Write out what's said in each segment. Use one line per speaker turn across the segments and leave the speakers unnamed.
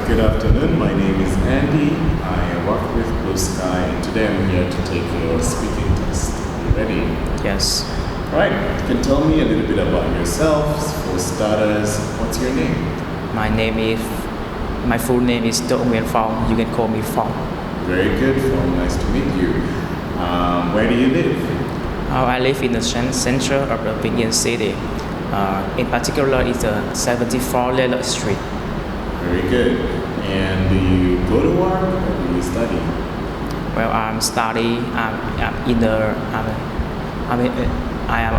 Good afternoon. My name is Andy. I work with Blue Sky, and today I'm here to take your speaking test. Are you ready?
Yes.
Right. You can tell me a little bit about yourselves. For starters, what's your name?
My full name is Nguyên Phong. You can call me Phong.
Very good. Well, nice to meet you. Where do you live?
I live in the center of the Pinyin city. In particular, it's the 74 Lela Street.
Very good. And do you go to work or do you study?
Well, I'm studying. I am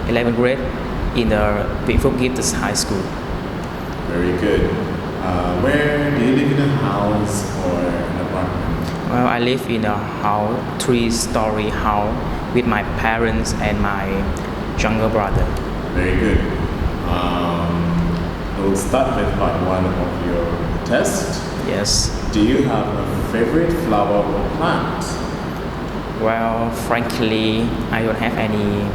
11th grade in the Nguyên Phong High School.
Very good. Where do you live, in a house or an apartment?
Well, I live in a house, 3-story house, with my parents and my younger brother.
Very good. We'll start with part 1 of your test.
Yes.
Do you have a favorite flower or plant?
Well, frankly, I don't have any.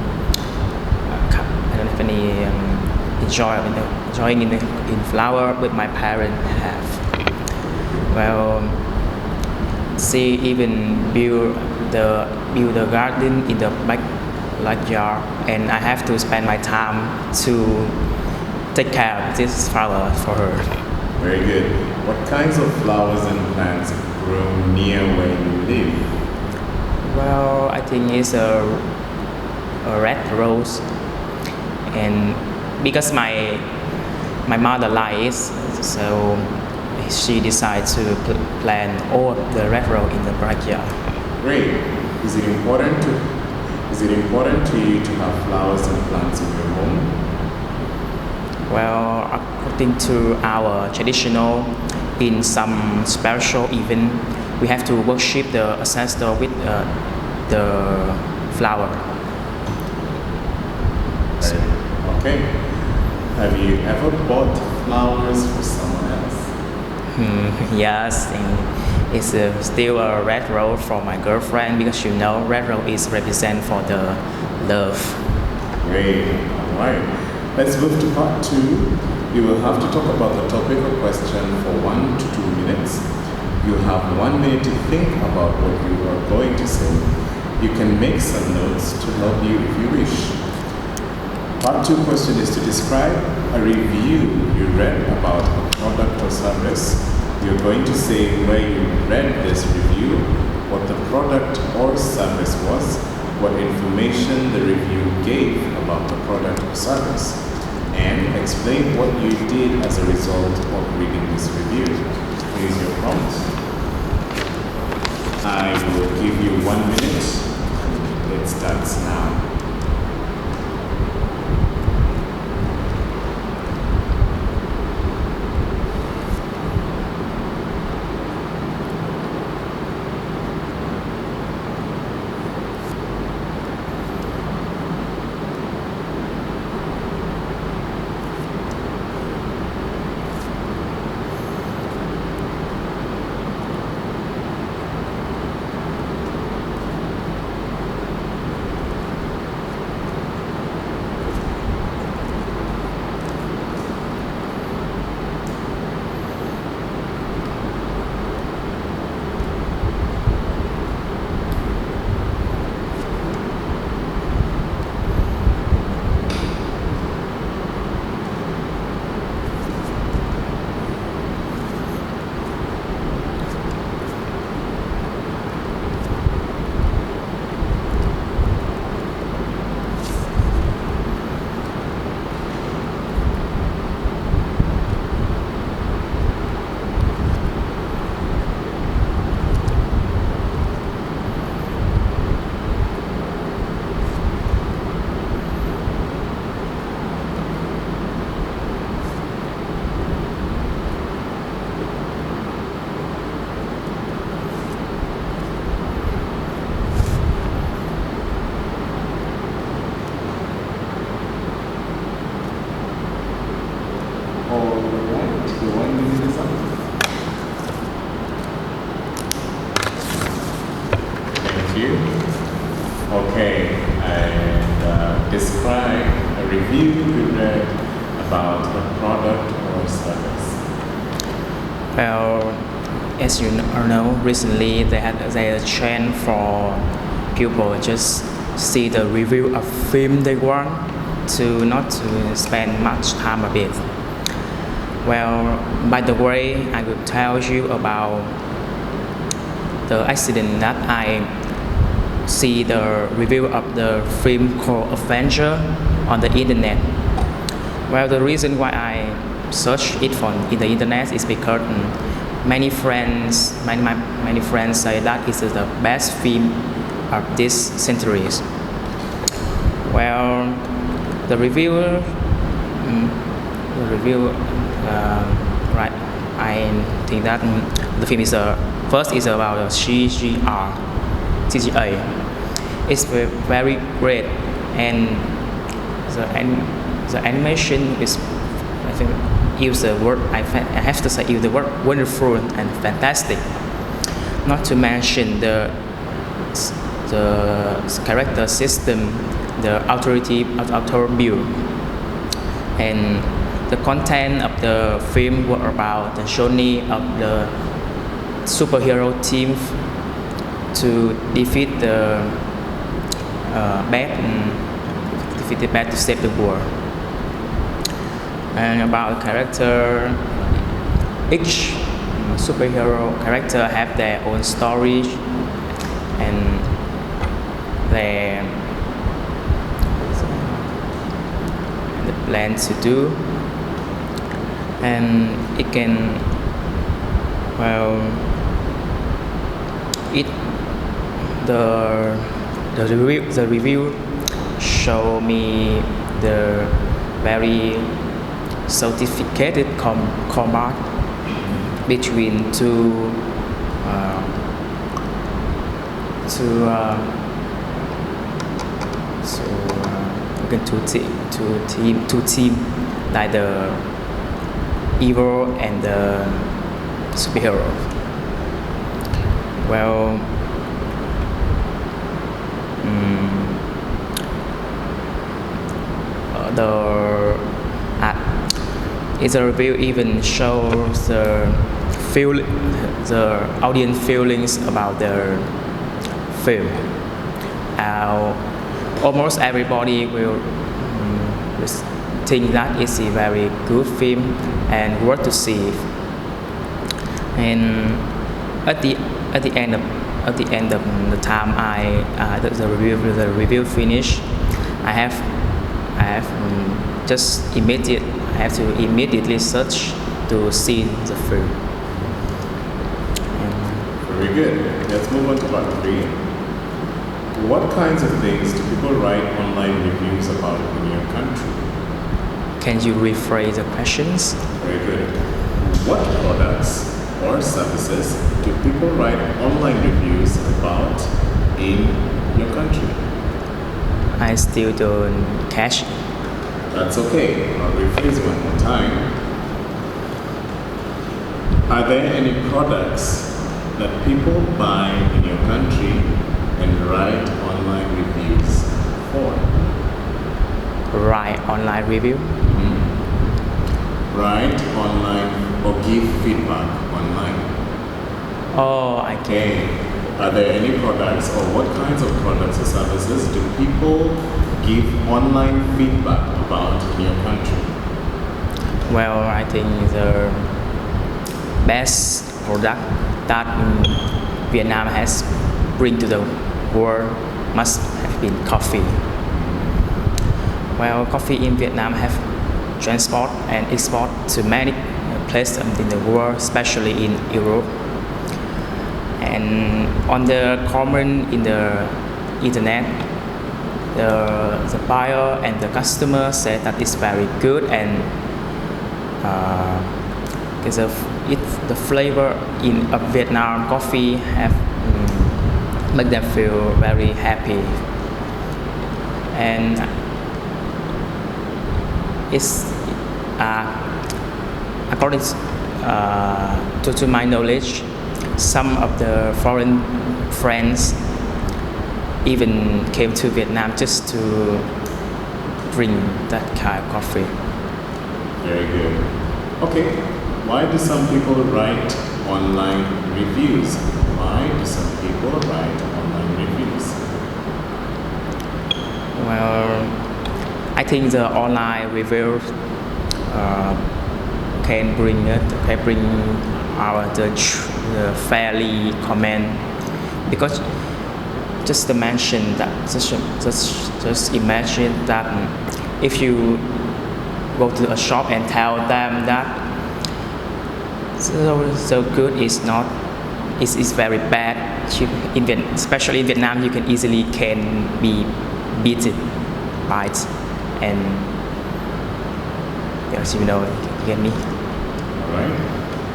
Enjoying in flower, but my parents have. Well, she even build the garden in the backyard, and I have to spend my time to take care of this flower for her.
Very good. What kinds of flowers and plants grow near where you live?
Well, I think it's a red rose, and because my mother likes, so she decided to plant all the red rose in the backyard.
Great. Is it important to you to have flowers and plants in your home?
Well, according to our traditional, in some special event, we have to worship the ancestor with the flower.
Okay. Have you ever bought flowers for someone else?
Yes, and it's still a red rose for my girlfriend, because red rose is represent for the love.
Great. All right. Let's move to part 2. You will have to talk about the topic or question for 1 to 2 minutes. You have 1 minute to think about what you are going to say. You can make some notes to help you if you wish. Part 2 question is to describe a review you read about a product or service. You're going to say where you read this review, what the product or service was, what information the review gave about the product or service, and explain what you did as a result of reading this review. Here's your prompt. I will give you 1 minute. It starts now. Okay, and describe a review you read about a product or service.
Well, as you know, recently there's a trend for people just see the review of film they want to not to spend much time of it. Well, by the way, I will tell you about the accident that I see the review of the film called Avenger on the internet. Well, the reason why I search it in the internet is because many friends say that it's the best film of this century. Well, the reviewer, right? I think that the film is first is about the CGI. It's very great, and the animation is, I think, use the word I have to say use the word wonderful and fantastic. Not to mention the character system, the authority of author view, and the content of the film were about the journey of the superhero team to defeat the bad to save the world. And about character, each superhero character have their own story and their plan to do, and it can, well, it the review show me the very sophisticated combat between two team, like the evil and the superhero. Well, the review even shows the audience feelings about the film. Almost everybody will think that it's a very good film and worth to see. And at the end of the time the review finished, I have to immediately search to see the film.
Very good. Let's move on to part 3. What kinds of things do people write online reviews about in your country?
Can you rephrase the questions?
Very good. What products or services do people write online reviews about in your country?
I still don't catch it.
That's okay. I'll rephrase one more time. Are there any products that people buy in your country and write online reviews for?
Write online review?
Mm-hmm. Write online or give feedback online.
Oh, I get it.
Are there any products or what kinds of products or services do people give online feedback about in your country?
Well, I think the best product that Vietnam has bring to the world must have been coffee. Well, coffee in Vietnam have transport and export to many places in the world, especially in Europe. And on the comment in the internet, the buyer and the customer said that it's very good, and because of it, the flavor of Vietnam coffee have make them feel very happy. And it's according to my knowledge, some of the foreign friends even came to Vietnam just to drink that kind of coffee.
Very good. Okay, Why do some people write online reviews? Why do some people write online reviews?
Well, I think the online reviews can bring our the fairly comment, because just to mention that just imagine that if you go to a shop and tell them that so good is not is very bad. Especially in Vietnam, you can easily be beaten by it, and yes, you get me.
All right.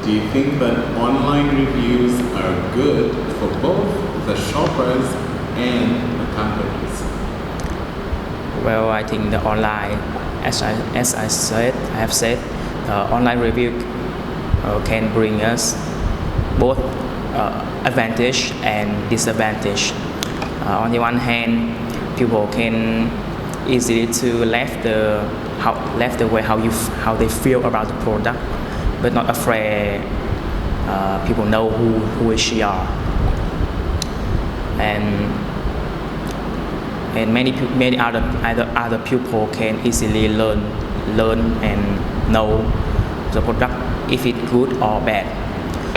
Do you think that online reviews are good for both the shoppers and the companies?
Well, I think the online, as I have said, online review can bring us both advantage and disadvantage. On the one hand, people can easily to left the way how they feel about the product, but not afraid people know who she are, and many other people can easily learn and know the product if it's good or bad.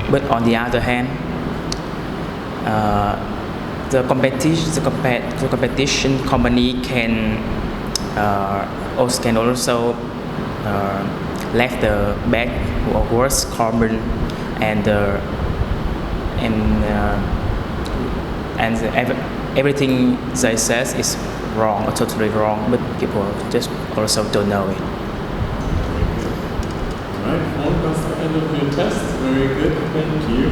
But on the other hand, the competition company can also left the bad or worse comment and everything they says is wrong or totally wrong, but people just also don't know it.
All right, well, that's the end of your test. Very good, thank you.